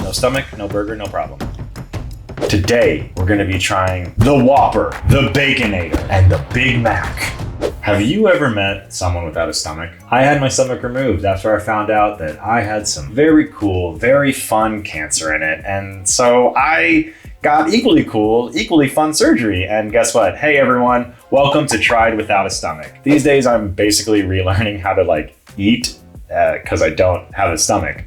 No stomach, no burger, no problem. Today, we're gonna be trying the Whopper, the Baconator, and the Big Mac. Have you ever met someone without a stomach? I had my stomach removed after I found out that I had some very cool, very fun cancer in it. And so I got equally cool, equally fun surgery. And guess what? Hey everyone, welcome to Tried Without a Stomach. These days I'm basically relearning how to eat because I don't have a stomach.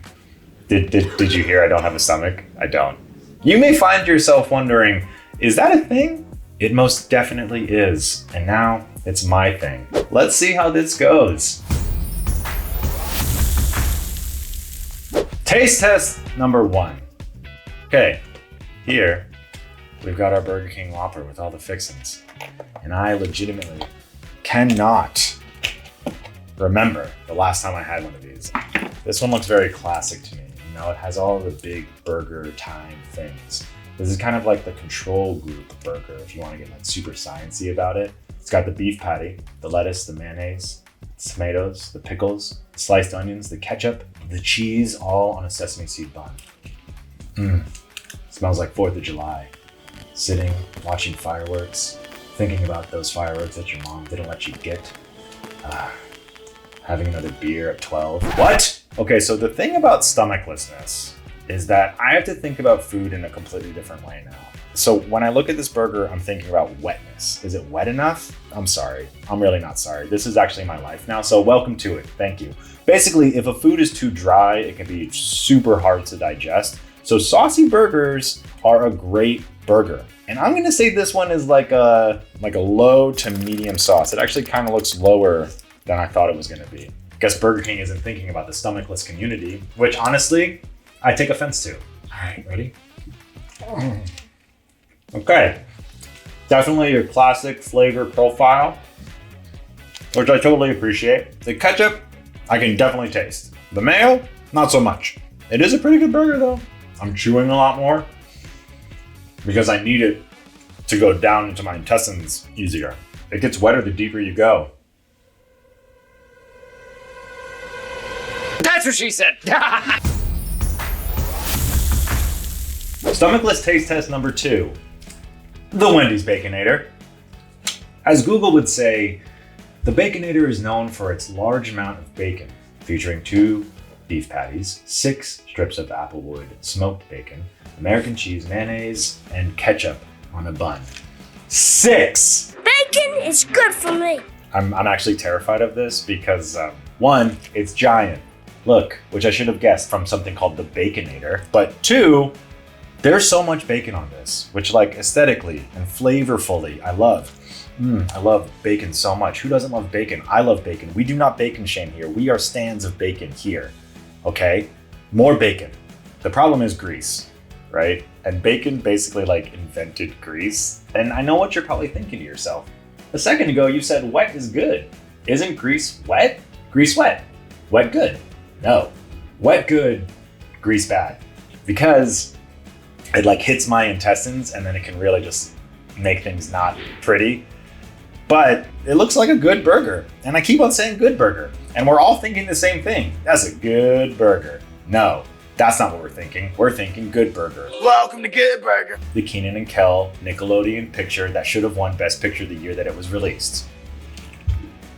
Did you hear I don't have a stomach? I don't. You may find yourself wondering, is that a thing? It most definitely is. And now it's my thing. Let's see how this goes. Taste test number 1. Okay, here we've got our Burger King Whopper with all the fixings. And I legitimately cannot remember the last time I had one of these. This one looks very classic to me. You know, it has all the big burger time things. This is kind of like the control group burger if you want to get super sciencey about it. It's got the beef patty, the lettuce, the mayonnaise, the tomatoes, the pickles, the sliced onions, the ketchup, the cheese, all on a sesame seed bun. Smells like 4th of July. Sitting, watching fireworks, thinking about those fireworks that your mom didn't let you get. Having another beer at 12. What? Okay, so the thing about stomachlessness is that I have to think about food in a completely different way now. So when I look at this burger, I'm thinking about wetness. Is it wet enough? I'm sorry. I'm really not sorry. This is actually my life now, so welcome to it. Thank you. Basically, if a food is too dry, it can be super hard to digest. So saucy burgers are a great burger. And I'm gonna say this one is like a low to medium sauce. It actually kind of looks lower than I thought it was gonna be. Guess Burger King isn't thinking about the stomachless community, which honestly, I take offense to. All right, ready? Okay, definitely your classic flavor profile, which I totally appreciate. The ketchup, I can definitely taste. The mayo, not so much. It is a pretty good burger though. I'm chewing a lot more because I need it to go down into my intestines easier. It gets wetter the deeper you go. That's what she said. Stomachless taste test number 2. The Wendy's Baconator. As Google would say, the Baconator is known for its large amount of bacon, featuring 2 beef patties, 6 strips of applewood smoked bacon, American cheese, mayonnaise, and ketchup on a bun. 6! Bacon is good for me. I'm actually terrified of this because 1, it's giant. Look, which I should have guessed from something called the Baconator. But 2, there's so much bacon on this, which aesthetically and flavorfully, I love. I love bacon so much. Who doesn't love bacon? I love bacon. We do not bacon shame here. We are stands of bacon here, okay? More bacon. The problem is grease, right? And bacon basically invented grease. And I know what you're probably thinking to yourself. A second ago, you said wet is good. Isn't grease wet? Grease wet. Wet good. No. Wet good, grease bad. Because it hits my intestines and then it can really just make things not pretty. But it looks like a good burger. And I keep on saying good burger. And we're all thinking the same thing. That's a good burger. No, that's not what we're thinking. We're thinking good burger. Welcome to Good Burger. The Keenan and Kel Nickelodeon picture that should have won Best Picture the year that it was released.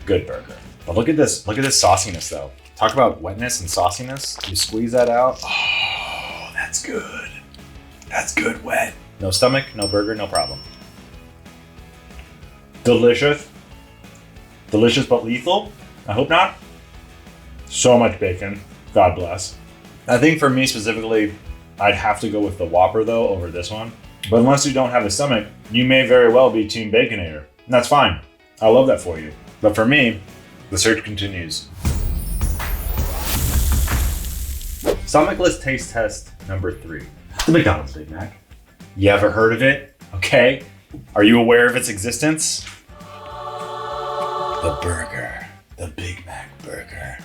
Good burger. But look at this sauciness though. Talk about wetness and sauciness. You squeeze that out. Oh, that's good. That's good wet. No stomach, no burger, no problem. Delicious. Delicious but lethal? I hope not. So much bacon. God bless. I think for me specifically, I'd have to go with the Whopper though over this one. But unless you don't have a stomach, you may very well be Team Baconator. And that's fine. I love that for you. But for me, the search continues. Stomachless taste test number 3. The McDonald's Big Mac. You ever heard of it? Okay. Are you aware of its existence? The burger. The Big Mac burger.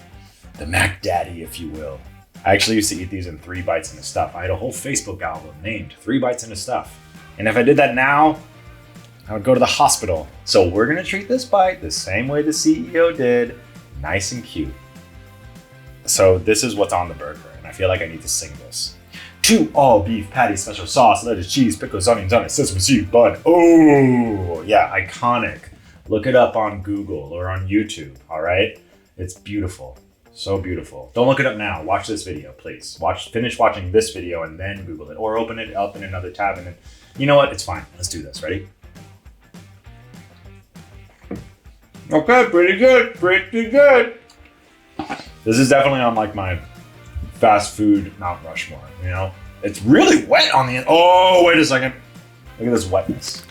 The Mac Daddy, if you will. I actually used to eat these in 3 bites and a stuff. I had a whole Facebook album named 3 bites and a stuff. And if I did that now, I would go to the hospital. So we're gonna treat this bite the same way the CEO did, nice and cute. So this is what's on the burger, and I feel like I need to sing this. 2 all beef patty, special sauce, lettuce, cheese, pickles, onions on it, sesame seed, bun. Oh, yeah, iconic. Look it up on Google or on YouTube, all right? It's beautiful, so beautiful. Don't look it up now. Watch this video, please. Finish watching this video and then Google it, or open it up in another tab and then, you know what? It's fine. Let's do this. Ready? Okay, pretty good, pretty good. This is definitely on like my fast food Mount Rushmore, you know? It's really wet on the end. Oh, wait a second. Look at this wetness.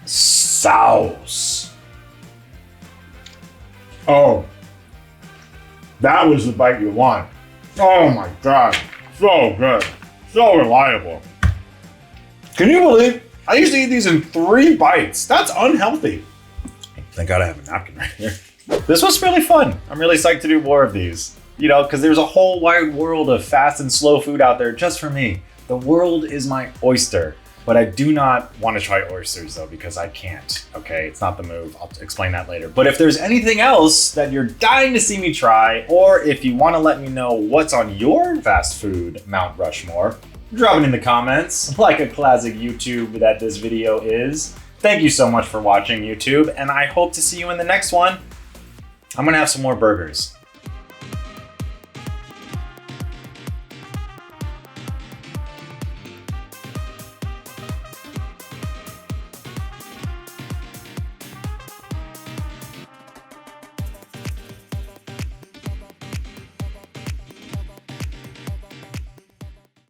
Sauce. Oh, that was the bite you want. Oh my God, so good, so reliable. Can you believe I used to eat these in 3 bites? That's unhealthy. Thank God I have a napkin right here. This was really fun. I'm really psyched to do more of these. You know, because there's a whole wide world of fast and slow food out there just for me. The world is my oyster. But I do not want to try oysters though, because I can't, okay? It's not the move. I'll explain that later. But if there's anything else that you're dying to see me try, or if you want to let me know what's on your fast food Mount Rushmore, drop it in the comments, like a classic YouTube that this video is. Thank you so much for watching, YouTube, and I hope to see you in the next one. I'm gonna have some more burgers.